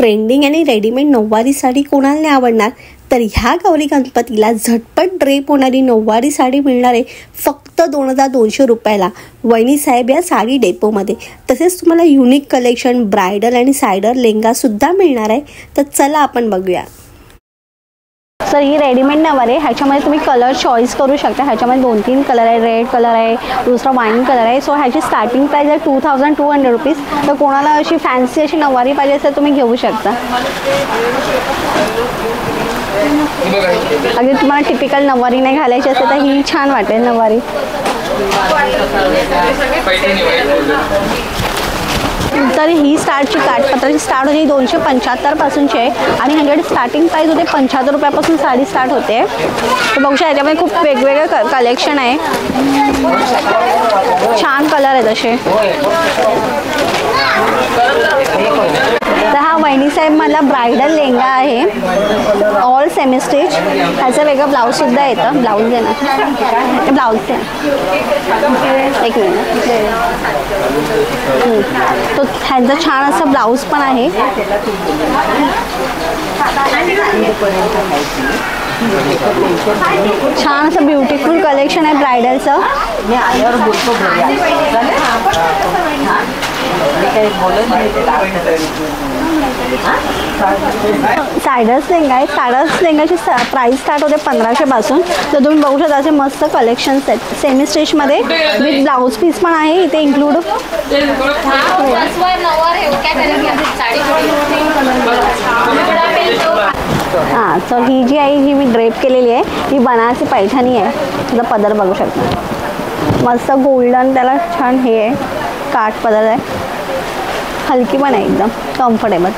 Trending आणि readymade नऊवारी साडी कोणाला नाही आवडणार। तर ह्या गौरी गणपतीला झटपट ड्रेप होणारी नऊवारी साडी मिळणार आहे फक्त 2200 रुपयाला वहिनी साहेब या साडी डेपोमध्ये। तसेच तुम्हाला युनिक कलेक्शन ब्रायडल आणि सायडर लेंगा सुद्धा मिळणार आहे। तर चला आपण बघूया। सर ही रेडीमेड नऊवारी आहे, ह्याच्यामध्ये तुम्ही कलर चॉईस करू शकता। ह्याच्यामध्ये 2-3 कलर आहे, रेड कलर आहे, दुसरा वाईन कलर आहे। सो ह्याची स्टार्टिंग प्राइस आहे 2200 रुपीज। तर कोणाला अशी फॅन्सी अशी नऊवारी पाहिजे असेल तुम्ही घेऊ शकता। अगदी तुम्हाला टिपिकल नऊवारी नाही घालायची असेल तर ही छान वाटेल नऊवारी। तर ही स्टार्टची काठपत्राची स्टार्ट होती 275 पासूनची आहे आणि ह्याच्याकडे स्टार्टिंग प्राइस होते 75 रुपयापासून साडी स्टार्ट होते। तर बघू शकता याच्यामध्ये खूप वेगवेगळे कलेक्शन आहे, छान कलर आहेत असे। तर हा वहिनी साहेब मला ब्रायडल लेंगा आहे, ऑल सेमी स्टिच। ह्याचं वेगळं ब्लाऊज सुद्धा येतं। ब्लाऊज आहे ना, ब्लाऊज आहे एक मिनिट। तो ह्यांचा छान असा ब्लाऊज पण आहे। छान असं ब्युटिफुल कलेक्शन आहे ब्रायडलचं। सायडर्स लेंगा आहे। सायडर्स लेंगाची प्राइस स्टार्ट होते 1500 पासून। तर तुम्ही बघू शकता असे मस्त कलेक्शन्स आहेत सेमी स्टिचमध्ये विथ ब्लाऊज पीस पण आहे इथे इन्क्लूड। हां, तर ही जी आहे ही मी ड्रेप केलेली आहे, ही बनारसी पैठणी आहे। त्याचा पदर बघू शकता मस्त गोल्डन, त्याला छान हे आहे काठ पदर आहे, हलकी पण आहे एकदम कम्फर्टेबल।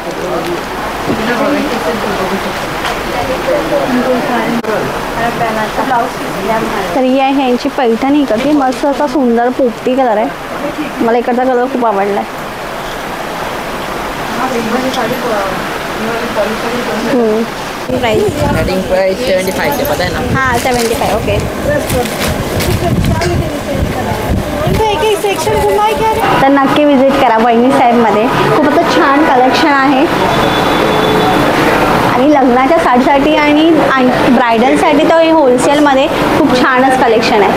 तर ही आहे ह्यांची पैठणी कधी मस्त असा सुंदर पोपटी कलर आहे। मला इकडचा कलर खूप आवडला आहे। स्टार्टिंग प्राइस 75 से पता है ना। हाँ 75 ओके। तर नक्की विजिट करा वहिनी साहेबमध्ये, खूप असं छान कलेक्शन आहे आणि लग्नाच्या साडीसाठी आणि ब्रायडलसाठी तर हे होलसेलमध्ये खूप छानच कलेक्शन आहे।